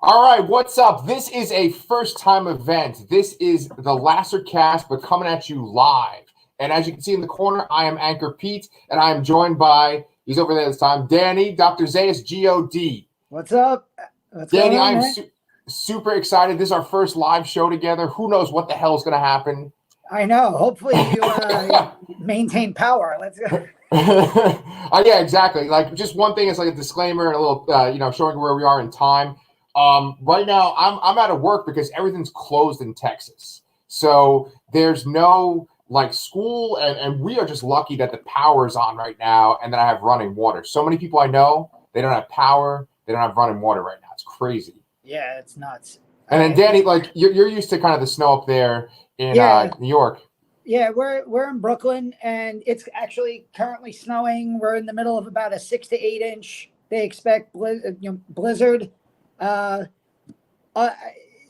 All right, what's up? This is a first-time event. This is the Lasser Cast, but coming at you live. And as you can see in the corner, I am Anchorpete, and I am joined by, he's over there this time, Danny, Dr. Zayas, G-O-D. What's up? What's Danny, going on, I'm super excited. This is our first live show together. Who knows what the hell is going to happen? I know. Hopefully you maintain power. Let's go. Yeah, exactly. Like, just one thing is like a disclaimer and a little, showing where we are in time. Right now, I'm out of work because everything's closed in Texas. So there's no like school, and we are just lucky that the power is on right now, and that I have running water. So many people I know, they don't have power, they don't have running water right now. It's crazy. Yeah, it's nuts. And then Danny, like you're used to kind of the snow up there in New York. Yeah, we're in Brooklyn, and it's actually currently snowing. We're in the middle of about a 6 to 8 inch. They expect blizzard.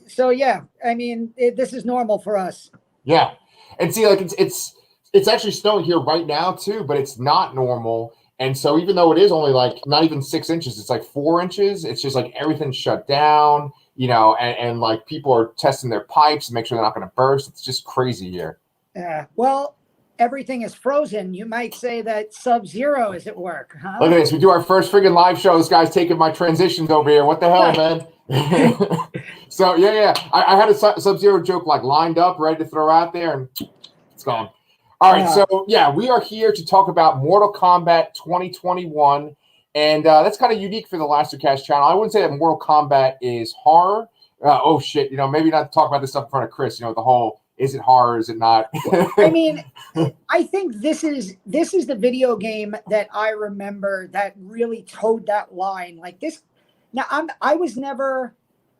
So yeah, I mean, this is normal for us. Yeah, and see, like it's actually snowing here right now too, but it's not normal. And so even though it is only like not even 6 inches, it's like 4 inches. It's just like everything's shut down, and like people are testing their pipes to make sure they're not going to burst. It's just crazy here. Yeah. Well, everything is frozen. You might say that Sub-Zero is at work, huh? Look at this. We do our first friggin' live show. This guy's taking my transitions over here. What the hell, man? So, yeah. I had a Sub-Zero joke like lined up, ready to throw out there, and it's gone. All right. So, yeah, we are here to talk about Mortal Kombat 2021. And that's kind of unique for the Lastercast channel. I wouldn't say that Mortal Kombat is horror. Oh, shit. Maybe not talk about this stuff in front of Chris. The whole, is it horror? Is it not? I mean, I think this is the video game that I remember that really towed that line like this. Now, I was never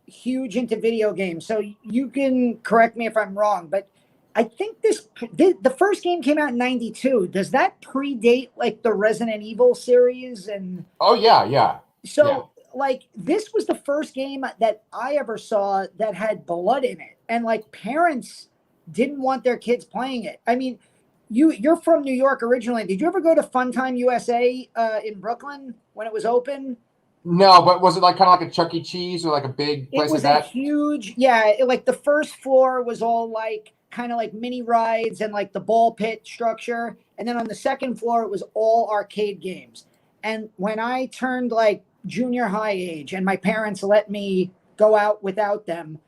huge into video games, so you can correct me if I'm wrong, but I think the first game came out in 92. Does that predate like the Resident Evil series? And oh yeah. So like this was the first game that I ever saw that had blood in it, and like parents didn't want their kids playing it. I mean, you're from New York originally. Did you ever go to Funtime USA in Brooklyn when it was open? No, but was it like kind of like a Chuck E. Cheese or like a big place like that? It was a huge, like the first floor was all like kind of like mini rides and like the ball pit structure. And then on the second floor, it was all arcade games. And when I turned like junior high age and my parents let me go out without them,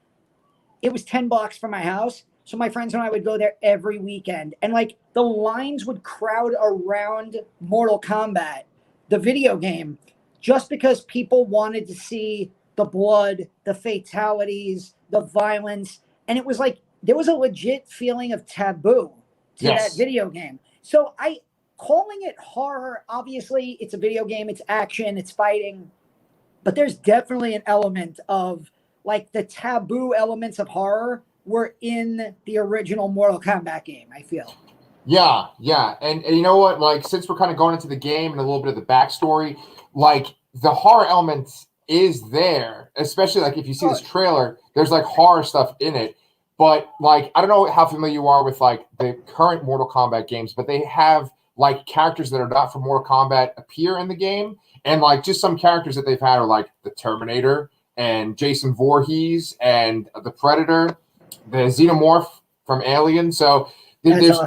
it was 10 blocks from my house. So my friends and I would go there every weekend. And like the lines would crowd around Mortal Kombat, the video game, just because people wanted to see the blood, the fatalities, the violence. And it was like, there was a legit feeling of taboo to that video game. So calling it horror, obviously it's a video game, it's action, it's fighting, but there's definitely an element of like the taboo elements of horror were in the original Mortal Kombat game, I feel. Yeah. And you know what? Like, since we're kind of going into the game and a little bit of the backstory, like the horror element is there, especially like if you see this trailer, there's like horror stuff in it. But like, I don't know how familiar you are with like the current Mortal Kombat games, but they have like characters that are not from Mortal Kombat appear in the game. And like just some characters that they've had are like the Terminator and Jason Voorhees and the Predator, the Xenomorph from Alien. So there's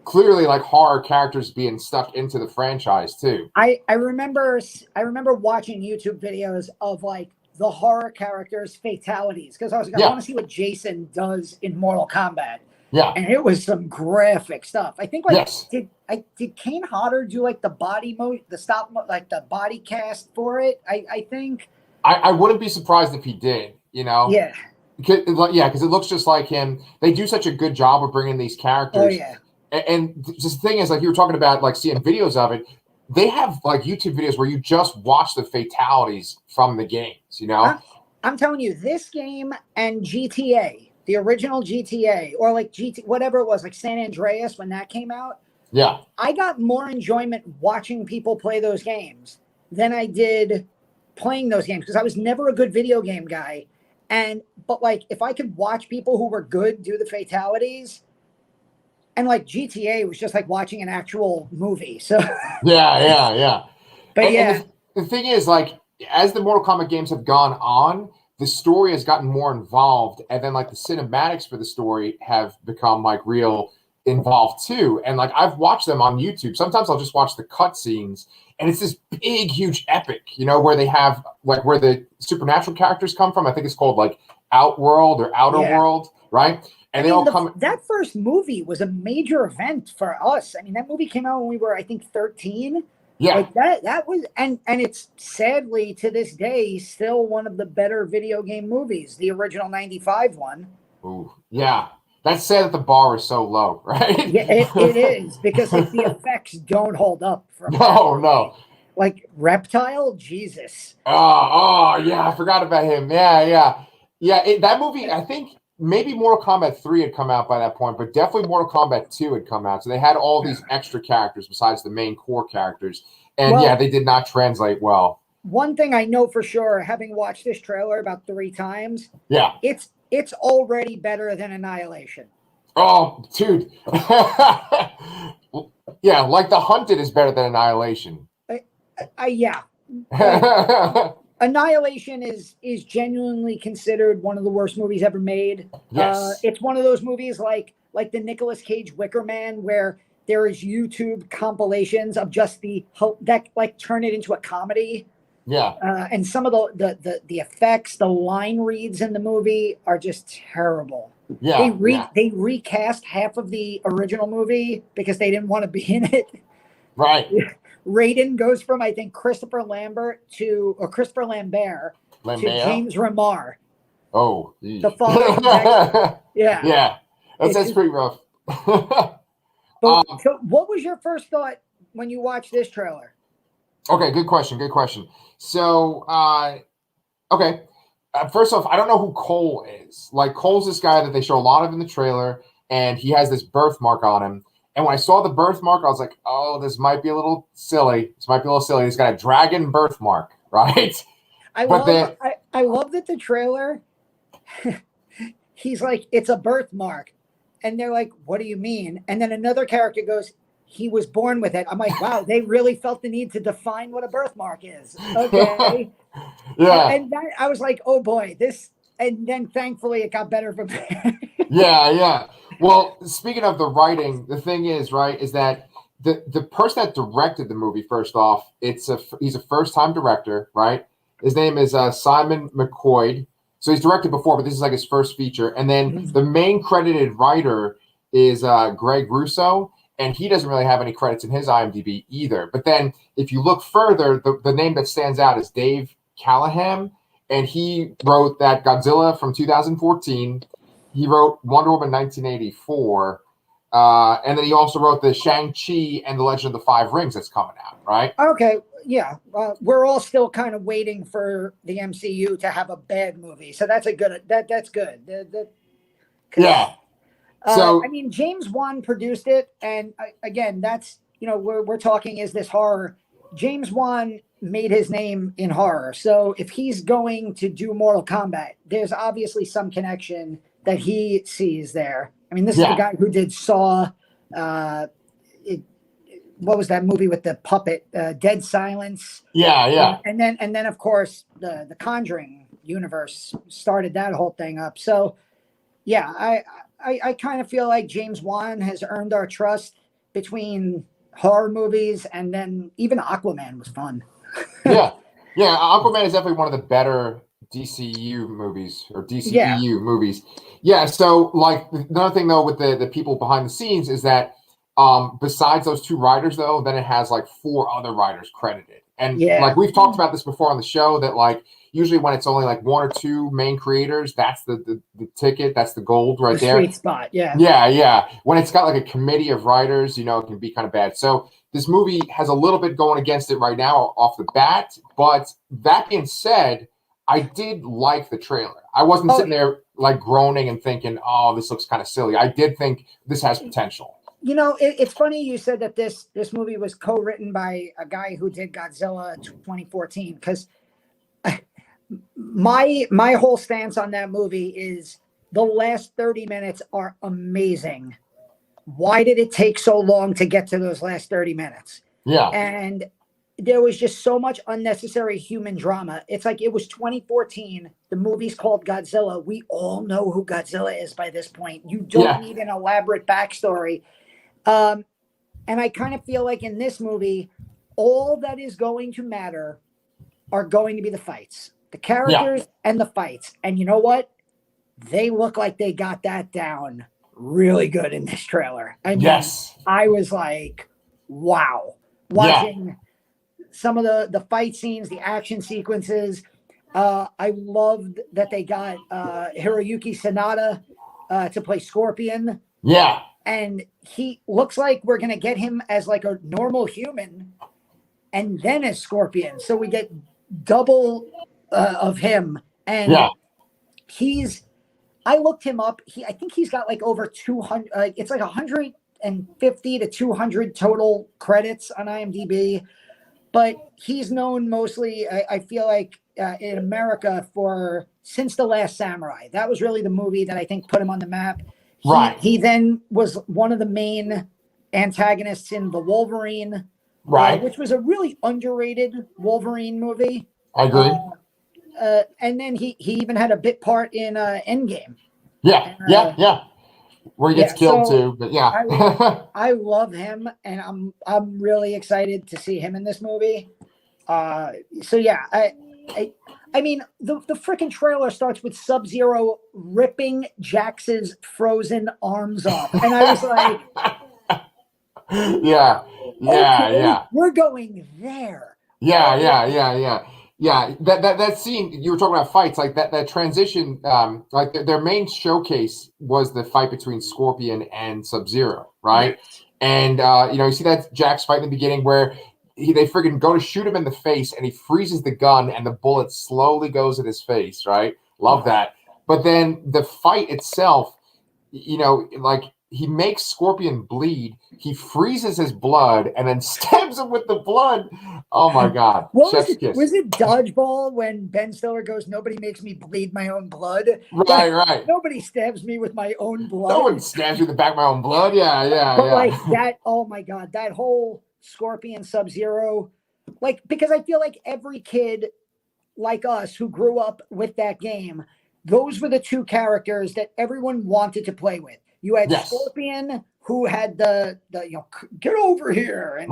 clearly like horror characters being stuck into the franchise too. I remember watching YouTube videos of like the horror characters' fatalities because I was like, I want to see what Jason does in Mortal Kombat. Yeah, and it was some graphic stuff. I think like did Kane Hodder do like the body like the body cast for it? I think I wouldn't be surprised if he did. Yeah. Because it looks just like him. They do such a good job of bringing these characters. Oh yeah. And the thing is, like you were talking about, like seeing videos of it, they have like YouTube videos where you just watch the fatalities from the games. I'm telling you, this game and GTA, the original GTA, or like whatever it was, like San Andreas when that came out. Yeah, I got more enjoyment watching people play those games than I did playing those games because I was never a good video game guy. But like if I could watch people who were good do the fatalities. And like GTA was just like watching an actual movie. So yeah. But and the thing is, like, as the Mortal Kombat games have gone on, the story has gotten more involved, and then like the cinematics for the story have become like real involved too. And like I've watched them on YouTube. Sometimes I'll just watch the cutscenes, and it's this big, huge epic, where they have like where the supernatural characters come from. I think it's called like Outworld or Outer World, right? And they all come. That first movie was a major event for us. I mean, that movie came out when we were, I think, 13. Yeah, like that was, and it's sadly to this day still one of the better video game movies, the original '95 one. Ooh, yeah. That's sad that the bar is so low, right? Yeah, it is, because like the effects don't hold up. No. Like Reptile, Jesus. Oh, yeah, I forgot about him. Yeah. That movie, I think maybe Mortal Kombat 3 had come out by that point, but definitely Mortal Kombat 2 had come out. So they had all these extra characters besides the main core characters. And they did not translate well. One thing I know for sure, having watched this trailer about 3 times, it's already better than Annihilation. Oh, dude. Yeah, like The Hunted is better than Annihilation. Yeah. Annihilation is genuinely considered one of the worst movies ever made. Yes. It's one of those movies like the Nicolas Cage Wicker Man, where there is YouTube compilations of just that like turn it into a comedy. Yeah. And some of the effects, the line reads in the movie are just terrible. Yeah. They recast half of the original movie because they didn't want to be in it. Right. Raiden goes from, I think, Christopher Lambert to James Remar. Oh, the following yeah. That's pretty rough. So what was your first thought when you watched this trailer? Okay, good question. So, okay. First off, I don't know who Cole is. Like, Cole's this guy that they show a lot of in the trailer, and he has this birthmark on him. And when I saw the birthmark, I was like, oh, this might be a little silly. He's got a dragon birthmark, right? I love that the trailer, he's like, it's a birthmark. And they're like, what do you mean? And then another character goes, he was born with it. I'm like, wow, they really felt the need to define what a birthmark is. Okay. Yeah. And I was like, oh boy, and then thankfully it got better from there. Yeah. Well, speaking of the writing, the thing is, right, is that the person that directed the movie, first off, he's a first-time director, right? His name is Simon McCoy. So he's directed before, but this is like his first feature. And then the main credited writer is Greg Russo, and he doesn't really have any credits in his IMDb either. But then if you look further, the name that stands out is Dave Callahan, and he wrote that Godzilla from 2014. He wrote Wonder Woman 1984. And then he also wrote the Shang-Chi and the Legend of the Five Rings that's coming out, right? Okay, yeah. We're all still kind of waiting for the MCU to have a bad movie. So that's that's good. Yeah. So I mean, James Wan produced it, and again, that's we're talking, is this horror? James Wan made his name in horror, so if he's going to do Mortal Kombat, there's obviously some connection that he sees there. I mean, this is the guy who did Saw. What was that movie with the puppet? Dead Silence. Yeah. And then of course the Conjuring universe started that whole thing up. So yeah, I kind of feel like James Wan has earned our trust between horror movies, and then even Aquaman was fun. yeah. Aquaman is definitely one of the better DCU movies or DCEU movies. Yeah. So like another thing though with the people behind the scenes is that besides those 2 writers though, then it has like 4 other writers credited. And like we've talked about this before on the show, that like usually when it's only like 1 or 2 main creators, that's the ticket, that's the gold right there. Sweet spot, yeah. Yeah. When it's got like a committee of writers, it can be kind of bad. So this movie has a little bit going against it right now off the bat. But that being said, I did like the trailer. I wasn't sitting there like groaning and thinking, oh, this looks kind of silly. I did think this has potential. It's funny you said that this movie was co-written by a guy who did Godzilla 2014, because my whole stance on that movie is the last 30 minutes are amazing. Why did it take so long to get to those last 30 minutes? Yeah. And there was just so much unnecessary human drama. It's like it was 2014. The movie's called Godzilla. We all know who Godzilla is by this point. You don't need an elaborate backstory. And I kind of feel like in this movie, all that is going to matter are going to be the fights, the characters and the fights. And you know what? They look like they got that down really good in this trailer. I mean, I was like, wow. Watching some of the fight scenes, the action sequences. I loved that they got Hiroyuki Sanada to play Scorpion. Yeah. And he looks like we're going to get him as like a normal human and then as Scorpion. So we get double of him. And I looked him up. I think he's got like over 200, it's like 150 to 200 total credits on IMDb. But he's known mostly, I feel like, in America for Since the Last Samurai. That was really the movie that I think put him on the map. He then was one of the main antagonists in The Wolverine, which was a really underrated Wolverine movie. I agree. And then he even had a bit part in Endgame. Where he gets killed too, but I love him, and I'm really excited to see him in this movie. I mean, the freaking trailer starts with Sub-Zero ripping Jax's frozen arms off, and I was like, we're going there. Yeah, that scene you were talking about fights, like that transition, like their main showcase was the fight between Scorpion and Sub-Zero, right? And you see that Jax fight in the beginning where they friggin' go to shoot him in the face and he freezes the gun and the bullet slowly goes at his face, right? Love that. But then the fight itself, like he makes Scorpion bleed, he freezes his blood and then stabs him with the blood. Oh my God. Was it Dodgeball when Ben Stiller goes, "Nobody makes me bleed my own blood"? Right. Nobody stabs me with my own blood. No one stabs you in the back of my own blood. But like that, oh my God, that whole Scorpion Sub-Zero, like, because I feel like every kid like us who grew up with that game, those were the two characters that everyone wanted to play with. You had Scorpion, who had the get over here and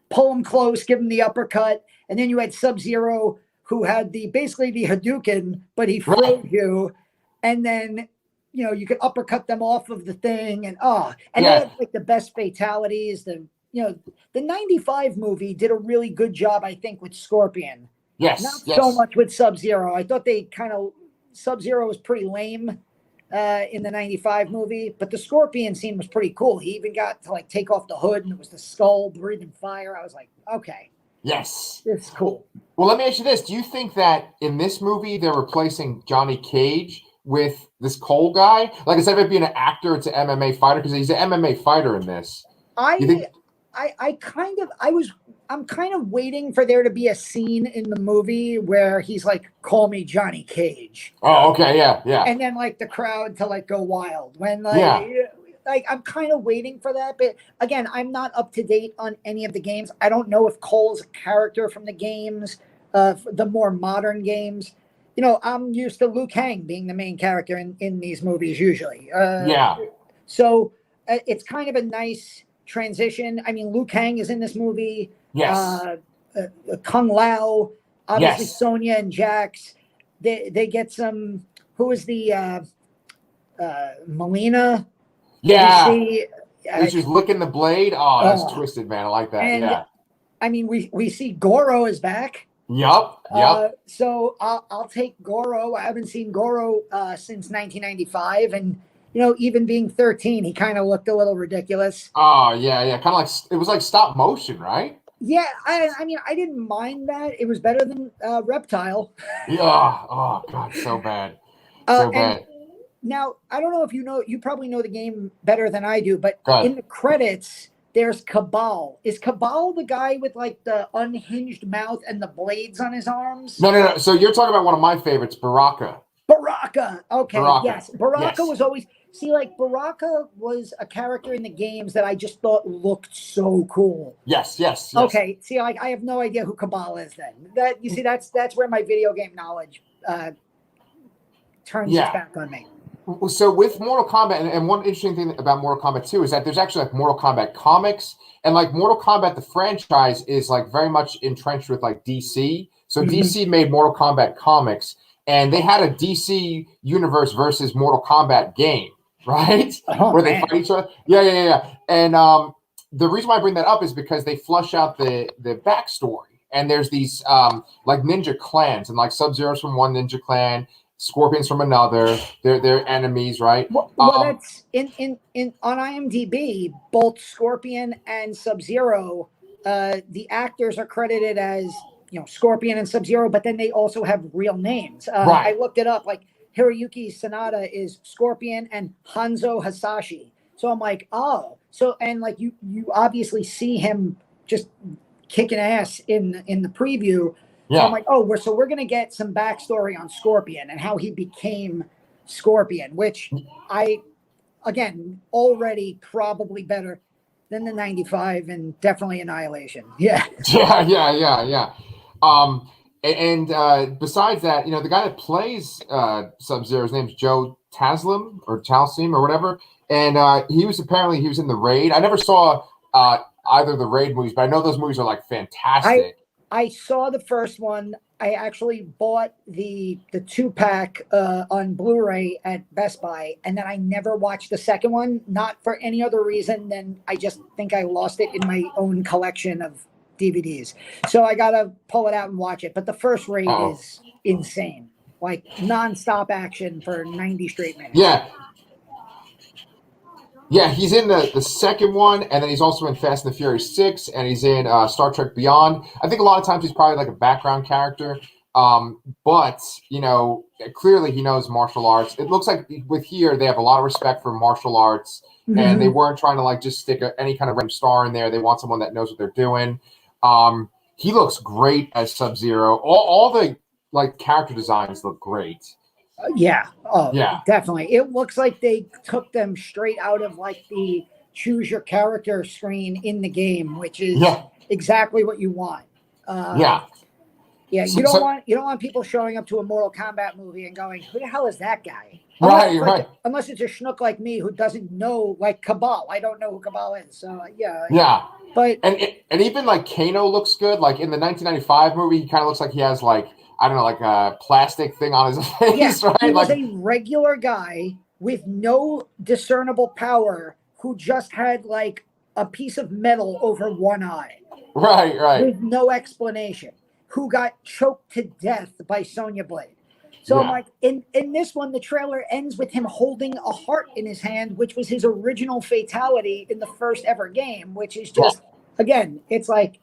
pull him close, give him the uppercut, and then you had Sub-Zero, who had basically the Hadouken, but he froze you, and then you could uppercut them off of the thing, and they had like the best fatalities. The 95 movie did a really good job, I think, with Scorpion. Not so much with Sub-Zero. I thought Sub-Zero was pretty lame in the 95 movie, but the Scorpion scene was pretty cool. He even got to like take off the hood and it was the skull breathing fire. I was like, okay. Yes. It's cool. Well, let me ask you this. Do you think that in this movie they're replacing Johnny Cage with this Cole guy? Like, instead of it being an actor, it's an MMA fighter, because he's an MMA fighter in this. I'm kind of waiting for there to be a scene in the movie where he's like, "Call me Johnny Cage." Oh, okay, yeah. And then like the crowd to like go wild when like I'm kind of waiting for that. But again, I'm not up to date on any of the games. I don't know if Cole's a character from the games, the more modern games. I'm used to Liu Kang being the main character in these movies usually. So it's kind of a nice transition. I mean, Liu Kang is in this movie. Kung Lao, obviously Sonya and Jax. They get some. Who is the Melina? She's licking the blade. Oh, that's twisted, man. I like that. And, I mean, we see Goro is back. Yep. So I'll take Goro. I haven't seen Goro since 1995, and even being 13, he kind of looked a little ridiculous. Oh yeah. Kind of like it was like stop motion, right? Yeah, I mean, I didn't mind that. It was better than Reptile. Yeah. Oh God, so bad. So bad. Now, I don't know if you probably know the game better than I do, but in the credits, there's Cabal. Is Cabal the guy with like the unhinged mouth and the blades on his arms? No. So you're talking about one of my favorites, Baraka. Baraka. Okay. Baraka. Yes. Baraka was always. See, like Baraka was a character in the games that I just thought looked so cool. Yes. Okay, see, like I have no idea who Cabal is. Then that you see, that's where my video game knowledge turns its back on me. So with Mortal Kombat, and one interesting thing about Mortal Kombat 2 is that there's actually like Mortal Kombat comics, and like Mortal Kombat, the franchise is like very much entrenched with like DC. So DC made Mortal Kombat comics, and they had a DC Universe versus Mortal Kombat game, right? Where they fight each other. Yeah. And the reason why I bring that up is because they flush out the backstory, and there's these like ninja clans, and like Sub-Zero's from one ninja clan, Scorpions from another. They're enemies, right? Well, that's in on IMDb. Both Scorpion and Sub-Zero, the actors are credited as Scorpion and Sub-Zero, but then they also have real names. Right. I looked it up. Like Hiroyuki Sanada is Scorpion and Hanzo Hasashi. So I'm like, oh, so and like you obviously see him just kicking ass in the preview. So I'm like, oh, we're gonna get some backstory on Scorpion and how he became Scorpion, which again already probably better than the 95 and definitely Annihilation. Yeah. And besides that, the guy that plays Sub-Zero's name's Joe Taslim or whatever, and he was in the Raid. I never saw either of the Raid movies, but I know those movies are like fantastic. I saw the first one. I actually bought the 2-pack on Blu-ray at Best Buy, and then I never watched the second one, not for any other reason than I just think I lost it in my own collection of DVDs. So I got to pull it out and watch it. But the first Raid is insane. Like nonstop action for 90 straight minutes. Yeah, he's in the second one, and then he's also in Fast and the Furious 6, and he's in Star Trek Beyond. I think a lot of times he's probably like a background character, but, clearly he knows martial arts. It looks like with here they have a lot of respect for martial arts, and they weren't trying to like just stick any kind of random star in there. They want someone that knows what they're doing. He looks great as Sub-Zero. All the like character designs look great. Yeah. Definitely. It looks like they took them straight out of like the choose your character screen in the game, which is exactly what you want. You don't want people showing up to a Mortal Kombat movie and going, "Who the hell is that guy?" Right. Unless it's a schnook like me who doesn't know like Cabal. I don't know who Cabal is. So But and even like Kano looks good. Like in the 1995 movie, he kind of looks like he has like, I don't know, like a plastic thing on his face, right? He was a regular guy with no discernible power who just had like a piece of metal over one eye. Right. With no explanation. Who got choked to death by Sonya Blade. So I'm like, in this one, the trailer ends with him holding a heart in his hand, which was his original fatality in the first ever game, which is just, again, it's like,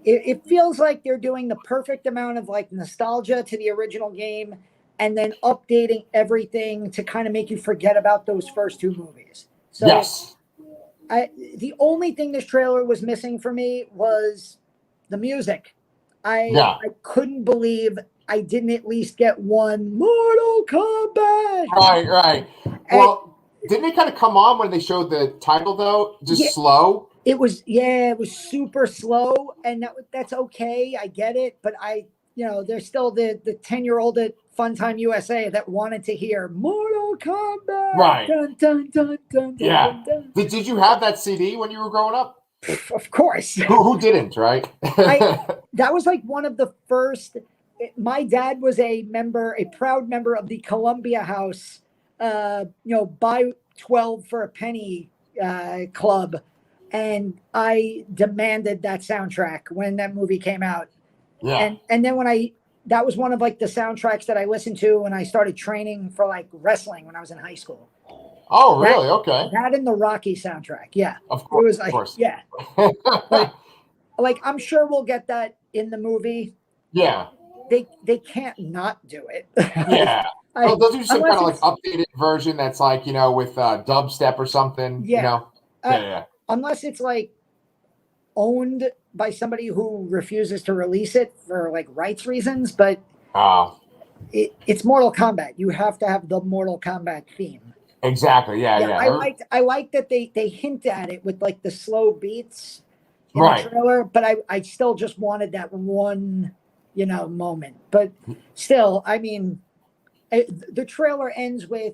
it feels like they're doing the perfect amount of like nostalgia to the original game and then updating everything to kind of make you forget about those first two movies. So the only thing this trailer was missing for me was the music. I couldn't believe I didn't at least get one Mortal Kombat. Right. Well, didn't it kind of come on when they showed the title though? Just slow. It was super slow, and that's okay. I get it, but there's still the 10-year-old at Funtime USA that wanted to hear Mortal Kombat. Right. Dun, dun, dun, dun, dun, dun. Did you have that CD when you were growing up? Of course. Who didn't, right? That was like one of the first. My dad was a proud member of the Columbia House, buy 12 for a penny club. And I demanded that soundtrack when that movie came out. Yeah. And then that was one of like the soundtracks that I listened to when I started training for like wrestling when I was in high school. Oh, really? Okay. That and the Rocky soundtrack. Yeah. Of course. It was like, of course. Yeah. But, like, I'm sure we'll get that in the movie. Yeah. They can't not do it. Yeah. They'll do some kind of like updated version that's like, with dubstep or something. Yeah. Yeah. Unless it's like owned by somebody who refuses to release it for like rights reasons, but it's Mortal Kombat. You have to have the Mortal Kombat theme. Exactly. Yeah, Yeah, yeah. I liked that they hint at it with like the slow beats in the Right. trailer, but I still just wanted that one, moment. But still, I mean, the trailer ends with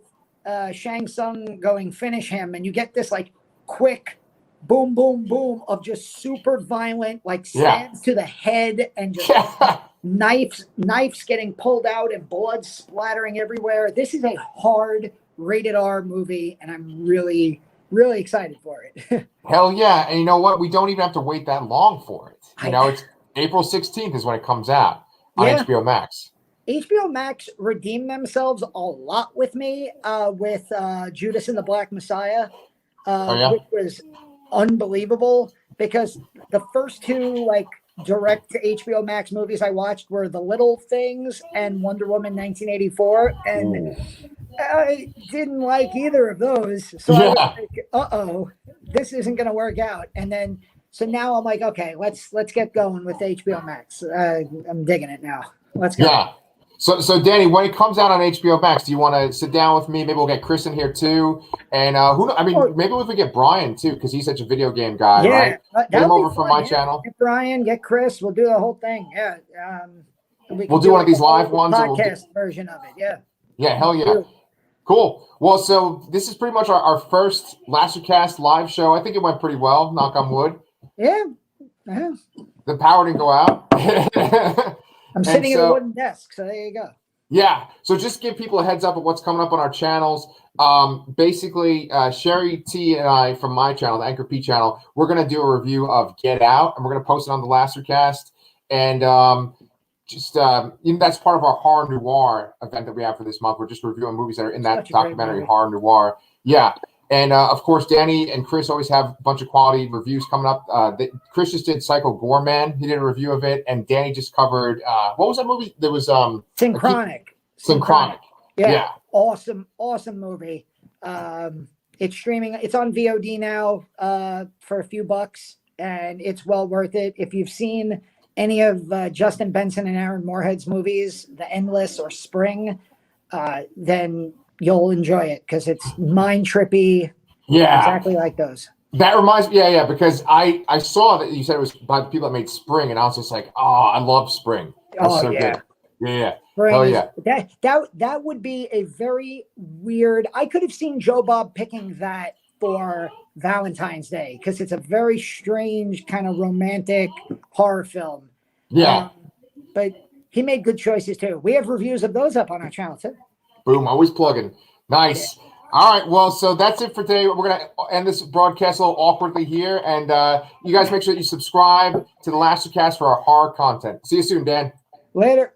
Shang Tsung going finish him, and you get this like quick boom, boom, boom of just super violent, like Yeah. stabs to the head and just Yeah. knives getting pulled out and blood splattering everywhere. This is a hard rated R movie, and I'm really, really excited for it. Hell yeah. And you know what? We don't even have to wait that long for it. I, It's April 16th is when it comes out on yeah, HBO Max. HBO Max redeemed themselves a lot with me with Judas and the Black Messiah, Oh, yeah. which was unbelievable because the first two like direct to HBO Max movies I watched were The Little Things and Wonder Woman 1984, and Ooh. I didn't like either of those. So I was Yeah. like, "Uh-oh, this isn't going to work out." And then so now I'm like, "Okay, let's get going with HBO Max. I'm digging it now. Let's go." Yeah. So Danny, when it comes out on HBO Max, do you want to sit down with me? Maybe we'll get Chris in here too, and who? I mean, maybe if we get Brian too, because he's such a video game guy, Yeah, right? Get that him would be over from fun. my Yeah. channel. Get Brian, get Chris. We'll do the whole thing. Yeah. We'll do one of these live ones, and we'll podcast version of it. Yeah. Yeah, hell yeah. Cool. Well, so this is pretty much our first Lastercast live show. I think it went pretty well, knock on wood. Yeah. Yeah. The power didn't go out. I'm sitting at a wooden desk, so there you go. Yeah. So just give people a heads up of what's coming up on our channels. Basically, Sherry T and I from my channel, the Anchorpete channel, we're going to do a review of Get Out, and we're going to post it on the Lastercast. And that's part of our horror noir event that we have for this month. We're just reviewing movies that are in that documentary, horror noir. Yeah. And of course, Danny and Chris always have a bunch of quality reviews coming up. Chris just did Psycho Goreman. He did a review of it, and Danny just covered what was that movie? There was Synchronic. Yeah. Awesome movie. It's streaming. It's on VOD now for a few bucks, and it's well worth it. If you've seen any of Justin Benson and Aaron Moorhead's movies, The Endless or Spring, then you'll enjoy it because it's mind trippy. Yeah, exactly like those. That reminds me, because I saw that you said it was by the people that made Spring, and I was just like, oh, I love Spring. That's so good. Yeah. Spring Hell yeah. That would be a very weird. I could have seen Joe Bob picking that for Valentine's Day because it's a very strange kind of romantic horror film. Yeah. But he made good choices too. We have reviews of those up on our channel too. Boom, always plugging. Nice. Yeah. All right, well, so that's it for today. We're going to end this broadcast a little awkwardly here. And you guys make sure that you subscribe to the Lastercast for our horror content. See you soon, Dan. Later.